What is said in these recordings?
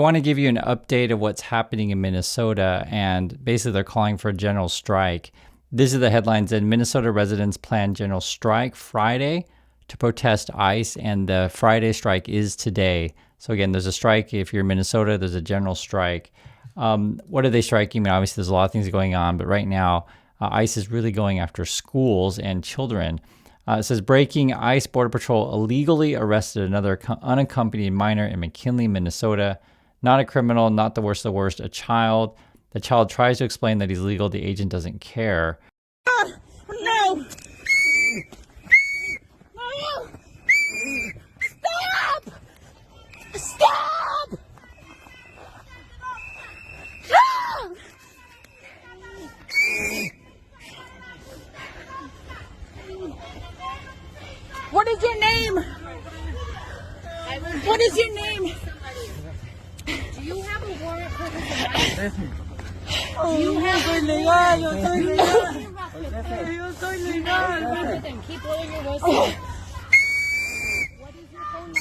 I want to give you an update of what's happening in Minnesota, and basically they're calling for a general strike. These are the headlines. And Minnesota residents plan general strike Friday to protest ICE, and the Friday strike is today. So again, there's a strike. If you're in Minnesota, there's a general strike. What are they striking? I mean, obviously there's a lot of things going on, but right now ICE is really going after schools and children. It says, breaking: ICE Border Patrol illegally arrested another unaccompanied minor in McKinley, Minnesota. Not a criminal, not the worst of the worst, a child. The child tries to explain that he's legal. The agent doesn't care. No! No! Stop! Stop! Stop! What is your name? What is your name? Do you have a warrant for this arrest? Yo soy legal, yo soy legal. Yo soy legal. Then keep blowing your whistle. What is your phone number?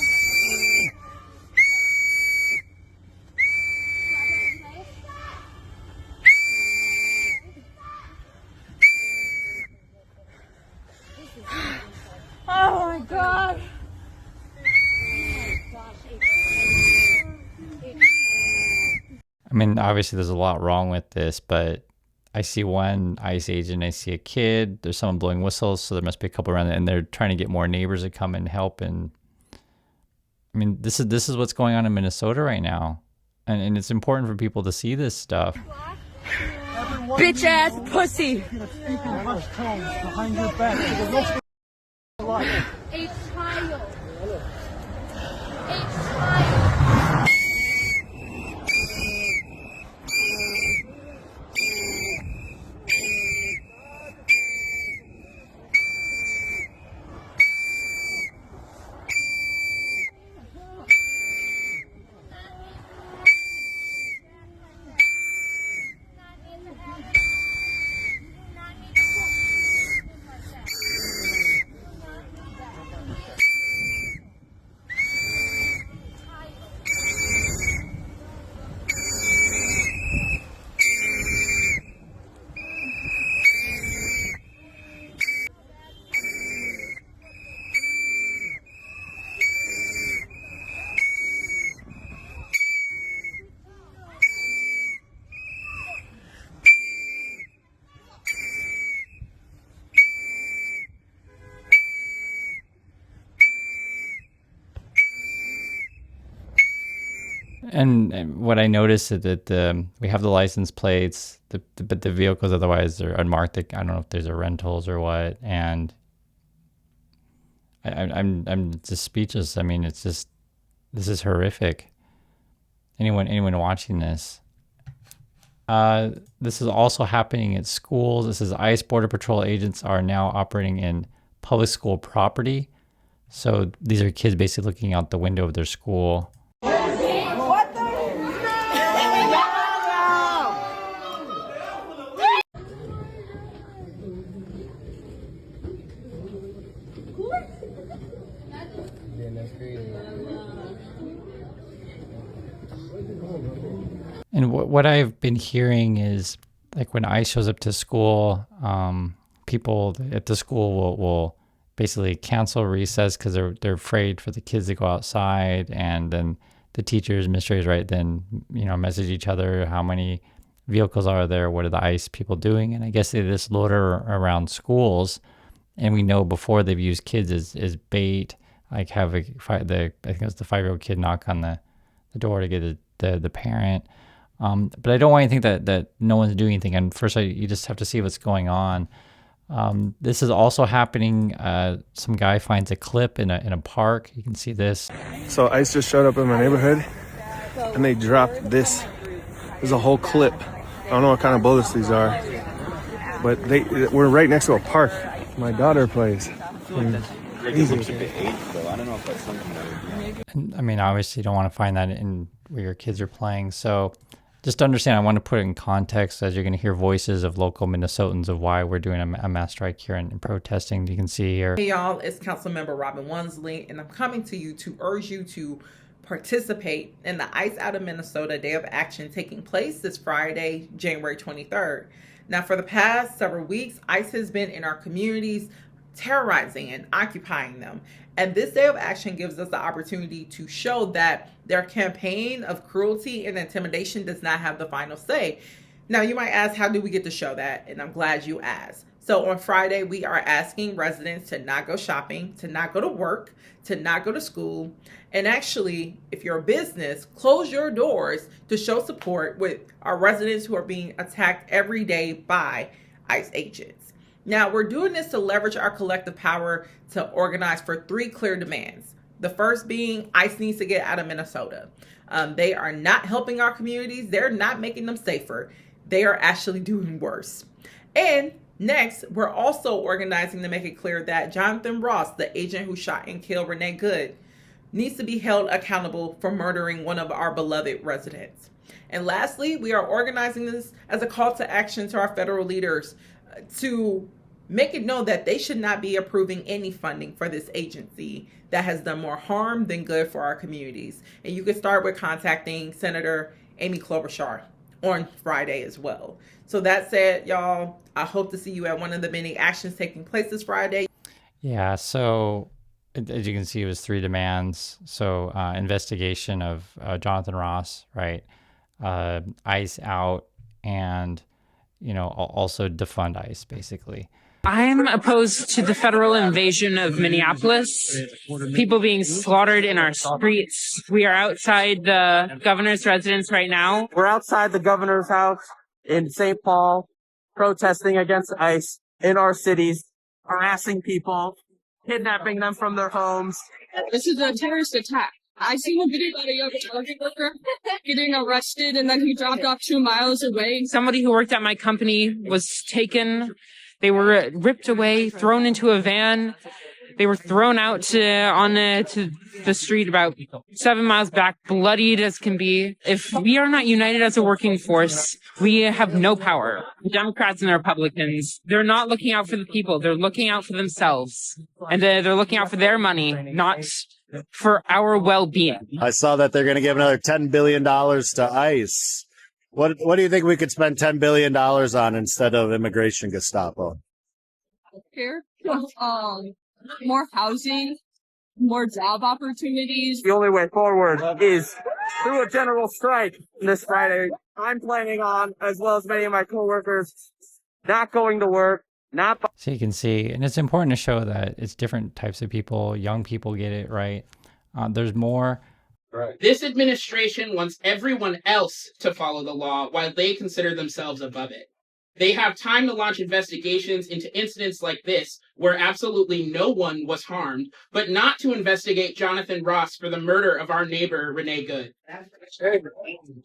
Oh my God. I mean, obviously there's a lot wrong with this, but I see one ICE agent, I see a kid, there's someone blowing whistles, so there must be a couple around it, and they're trying to get more neighbors to come and help. And I mean, this is what's going on in Minnesota right now. And it's important for people to see this stuff. Bitch ass pussy. A child. A child. And what I noticed is that we have the license plates, but the vehicles otherwise are unmarked. I don't know if there's a rentals or what. And I'm just speechless. I mean, it's just, this is horrific. Anyone watching this? This is also happening at schools. This is ICE Border Patrol agents are now operating in public school property. So these are kids basically looking out the window of their school. And what I've been hearing is, like, when ICE shows up to school, people at the school will basically cancel recess because they're afraid for the kids to go outside, and then the teachers, administrators, right, then message each other how many vehicles are there, what are the ICE people doing, and I guess they just loiter around schools, and we know before they've used kids as bait, like have I think it was the 5-year-old kid knock on the door to get the parent. But I don't want you to think that no one's doing anything. And first, you just have to see what's going on. This is also happening. Some guy finds a clip in a park. You can see this. So ICE just showed up in my neighborhood, and they dropped this. There's a whole clip. I don't know what kind of bullets these are, but we're right next to a park. My daughter plays. And, I mean, obviously, you don't want to find that in where your kids are playing. So just understand, I want to put it in context as you're going to hear voices of local Minnesotans of why we're doing a mass strike here and protesting. You can see here. Hey y'all, it's Councilmember Robin Wansley, and I'm coming to you to urge you to participate in the Ice Out of Minnesota Day of Action taking place this Friday, January 23rd. Now, for the past several weeks, ICE has been in our communities terrorizing and occupying them. And this day of action gives us the opportunity to show that their campaign of cruelty and intimidation does not have the final say. Now, you might ask, how do we get to show that? And I'm glad you asked. So on Friday, we are asking residents to not go shopping, to not go to work, to not go to school. And actually, if you're a business, close your doors to show support with our residents who are being attacked every day by ICE agents. Now, we're doing this to leverage our collective power to organize for 3 clear demands. The first being ICE needs to get out of Minnesota. They are not helping our communities. They're not making them safer. They are actually doing worse. And next, we're also organizing to make it clear that Jonathan Ross, the agent who shot and killed Renee Good, needs to be held accountable for murdering one of our beloved residents. And lastly, we are organizing this as a call to action to our federal leaders to make it known that they should not be approving any funding for this agency that has done more harm than good for our communities. And you can start with contacting Senator Amy Klobuchar on Friday as well. So that said, y'all, I hope to see you at one of the many actions taking place this Friday. Yeah, so as you can see, it was 3 demands. So investigation of Jonathan Ross, right? ICE out, and also defund ICE, basically. I'm opposed to the federal invasion of Minneapolis, people being slaughtered in our streets. We are outside the governor's residence right now. We're outside the governor's house in St. Paul, protesting against ICE in our cities, harassing people, kidnapping them from their homes. This is a terrorist attack. I seen a video about a young Target worker getting arrested, and then he dropped off 2 miles away. Somebody who worked at my company was taken. They were ripped away, thrown into a van. They were thrown out to the street about 7 miles back, bloodied as can be. If we are not united as a working force, we have no power. The Democrats and the Republicans, they're not looking out for the people. They're looking out for themselves. And they're looking out for their money, not for our well-being. I saw that they're going to give another $10 billion to ICE. What do you think we could spend $10 billion on instead of immigration Gestapo? Here, more housing, more job opportunities. The only way forward is through a general strike this Friday. I'm planning on, as well as many of my coworkers, not going to work. So you can see, and it's important to show that it's different types of people. Young people get it, right? There's more. Right. This administration wants everyone else to follow the law while they consider themselves above it. They have time to launch investigations into incidents like this, where absolutely no one was harmed, but not to investigate Jonathan Ross for the murder of our neighbor, Renee Good.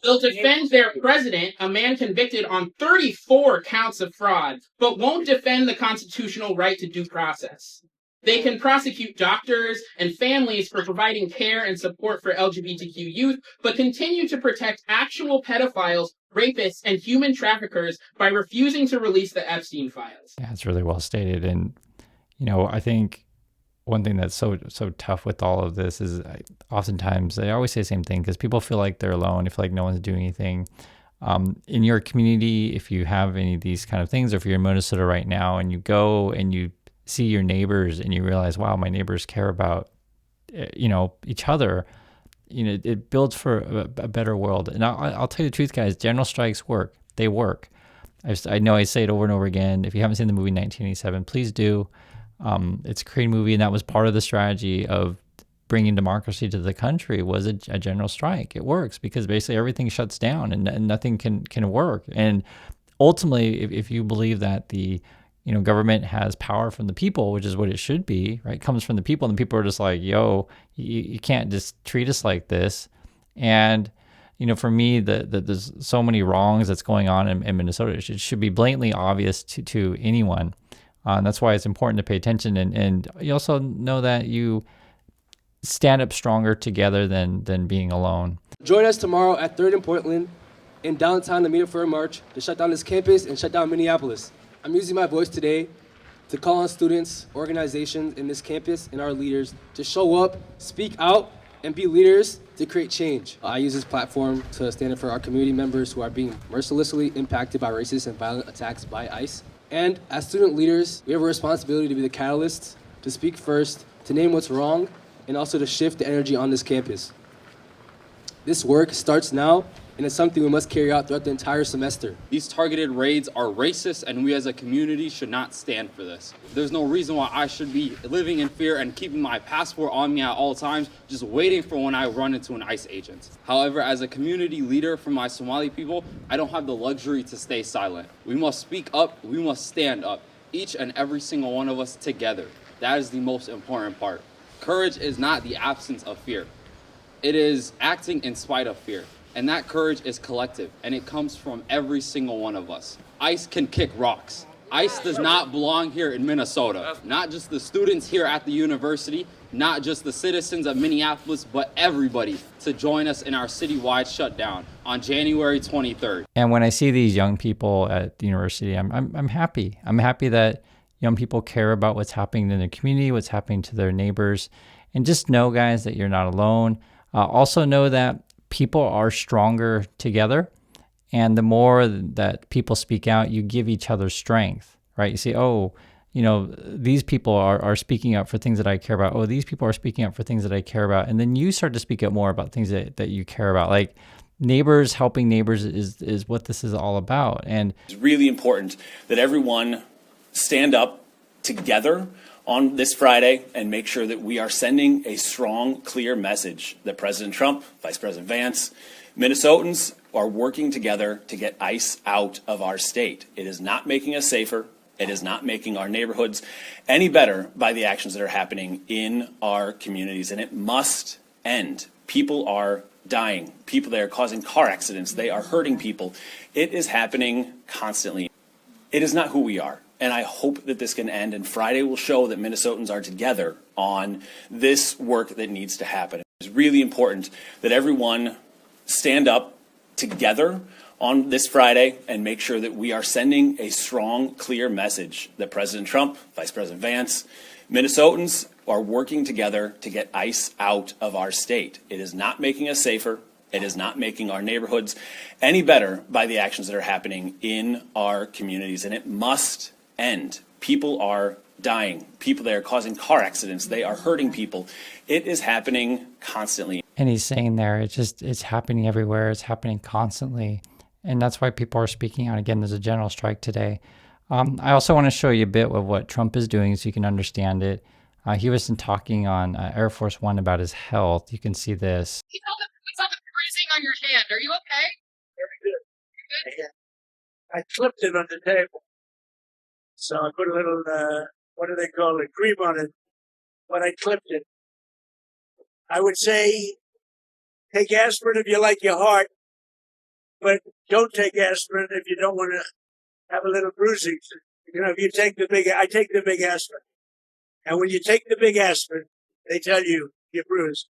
They'll defend their president, a man convicted on 34 counts of fraud, but won't defend the constitutional right to due process. They can prosecute doctors and families for providing care and support for LGBTQ youth, but continue to protect actual pedophiles, rapists, and human traffickers by refusing to release the Epstein files. Yeah, it's really well stated. And, I think one thing that's so tough with all of this is oftentimes they always say the same thing because people feel like they're alone. They feel like no one's doing anything. In your community, if you have any of these kind of things, or if you're in Minnesota right now and you go and you see your neighbors and you realize, wow, my neighbors care about, each other, it builds for a better world. And I'll tell you the truth, guys, general strikes work. They work. I know I say it over and over again. If you haven't seen the movie 1987, please do. It's a Korean movie, and that was part of the strategy of bringing democracy to the country was a general strike. It works because basically everything shuts down and nothing can work. And ultimately, if you believe that the government has power from the people, which is what it should be, right? It comes from the people, and the people are just like, yo, you can't just treat us like this. And, for me, there's so many wrongs that's going on in Minnesota. It should be blatantly obvious to anyone. And that's why it's important to pay attention. And you also know that you stand up stronger together than being alone. Join us tomorrow at 3rd and Portland in downtown to meet up for a march to shut down this campus and shut down Minneapolis. I'm using my voice today to call on students, organizations in this campus, and our leaders to show up, speak out, and be leaders to create change. I use this platform to stand up for our community members who are being mercilessly impacted by racist and violent attacks by ICE. And as student leaders, we have a responsibility to be the catalyst, to speak first, to name what's wrong, and also to shift the energy on this campus. This work starts now, and it's something we must carry out throughout the entire semester. These targeted raids are racist, and we as a community should not stand for this. There's no reason why I should be living in fear and keeping my passport on me at all times, just waiting for when I run into an ICE agent. However, as a community leader for my Somali people, I don't have the luxury to stay silent. We must speak up, we must stand up, each and every single one of us together. That is the most important part. Courage is not the absence of fear. It is acting in spite of fear. And that courage is collective, and it comes from every single one of us. ICE can kick rocks. ICE does not belong here in Minnesota. Not just the students here at the university, not just the citizens of Minneapolis, but everybody to join us in our citywide shutdown on January 23rd. And when I see these young people at the university, I'm happy. I'm happy that young people care about what's happening in their community, what's happening to their neighbors. And just know, guys, that you're not alone. Also know that people are stronger together. And the more that people speak out, you give each other strength, right? You say, oh, you know, these people are speaking up for things that I care about. Oh, these people are speaking up for things that I care about. And then you start to speak up more about things that you care about. Like neighbors helping neighbors is what this is all about. And it's really important that everyone stand up together on this Friday and make sure that we are sending a strong, clear message that President Trump, Vice President Vance, Minnesotans are working together to get ICE out of our state. It is not making us safer. It is not making our neighborhoods any better by the actions that are happening in our communities, and it must end. People are dying. People that are causing car accidents. They are hurting people. It is happening constantly. It is not who we are. And I hope that this can end, and Friday will show that Minnesotans are together on this work that needs to happen. It's really important that everyone stand up together on this Friday and make sure that we are sending a strong, clear message that President Trump, Vice President Vance, Minnesotans are working together to get ICE out of our state. It is not making us safer. It is not making our neighborhoods any better by the actions that are happening in our communities, and it must end. People are dying. People that are causing car accidents. They are hurting people. It is happening constantly. And he's saying there, it's happening everywhere. It's happening constantly. And that's why people are speaking out. Again, there's a general strike today. I also want to show you a bit of what Trump is doing so you can understand it. He was talking on Air Force One about his health. You can see this. You know the bruising on your hand. Are you okay? Very good. I flipped it on the table. So I put a little, what do they call it, cream on it, but I clipped it. I would say take aspirin if you like your heart, but don't take aspirin if you don't want to have a little bruising. You know, if you take I take the big aspirin. And when you take the big aspirin, they tell you you're bruised.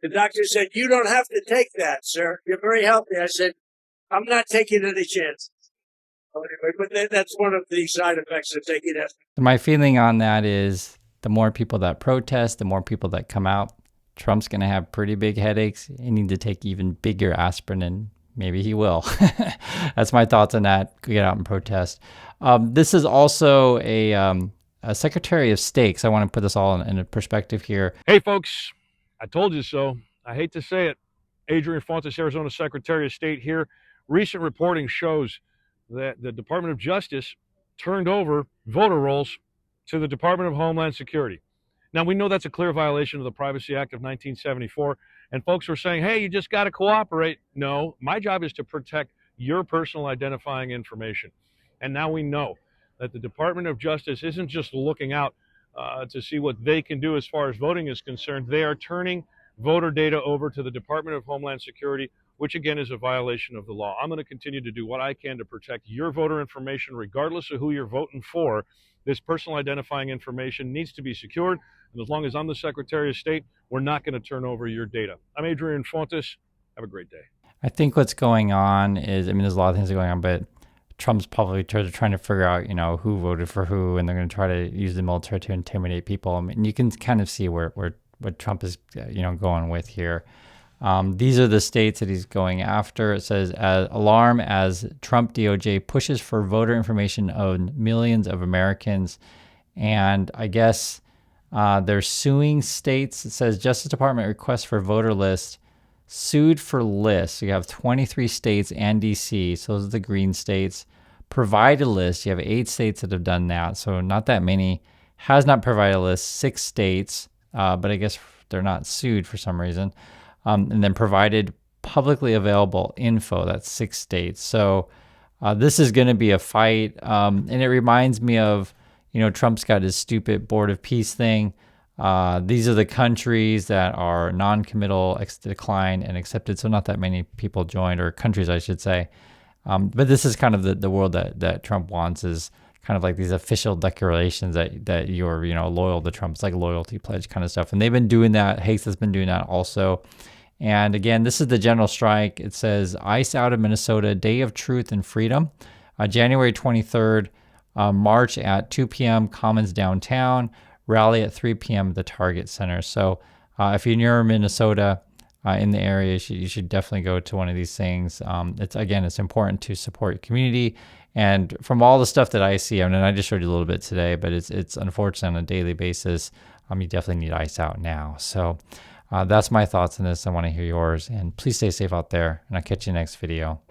The doctor said, you don't have to take that, sir. You're very healthy. I said, I'm not taking any chances. Anyway, but that's one of the side effects of taking aspirin. My feeling on that is the more people that protest, the more people that come out, Trump's going to have pretty big headaches. He needs to take even bigger aspirin, and maybe he will. That's my thoughts on that. Get out and protest. This is also a Secretary of State. So I want to put this all in a perspective here. Hey, folks, I told you so. I hate to say it. Adrian Fontes, Arizona Secretary of State here. Recent reporting shows that the Department of Justice turned over voter rolls to the Department of Homeland Security. Now, we know that's a clear violation of the Privacy Act of 1974, and folks were saying, hey, you just got to cooperate. No, my job is to protect your personal identifying information. And now we know that the Department of Justice isn't just looking out to see what they can do as far as voting is concerned. They are turning voter data over to the Department of Homeland Security, which again is a violation of the law. I'm going to continue to do what I can to protect your voter information, regardless of who you're voting for. This personal identifying information needs to be secured. And as long as I'm the Secretary of State, we're not going to turn over your data. I'm Adrian Fontes. Have a great day. I think what's going on is, there's a lot of things going on, but Trump's probably trying to figure out, who voted for who, and they're going to try to use the military to intimidate people. I mean, you can kind of see where Trump is, going with here. These are the states that he's going after. It says, alarm as Trump DOJ pushes for voter information on millions of Americans. And I guess they're suing states. It says Justice Department requests for voter list, sued for lists. You have 23 states and DC. So those are the green states. Provide a list. You have 8 states that have done that. So not that many. Has not provided a list. 6 states. But I guess they're not sued for some reason. And then provided publicly available info. That's 6 states. So this is going to be a fight. And it reminds me of, Trump's got his stupid Board of Peace thing. These are the countries that are non-committal, declined, and accepted. So not that many people joined, or countries, I should say. But this is kind of the world that Trump wants, is kind of like these official declarations that you're, loyal to Trump. It's like a loyalty pledge kind of stuff. And they've been doing that. Hayes has been doing that also. And again, this is the general strike. It says ICE out of Minnesota, Day of Truth and Freedom, January 23rd, March at 2 p.m., Commons downtown, rally at 3 p.m. at the Target Center. So if you're near Minnesota, in the area, you should definitely go to one of these things. It's important to support your community. And from all the stuff that I see, and I just showed you a little bit today, but it's unfortunate on a daily basis. You definitely need ICE out now. So that's my thoughts on this. I want to hear yours. And please stay safe out there, and I'll catch you next video.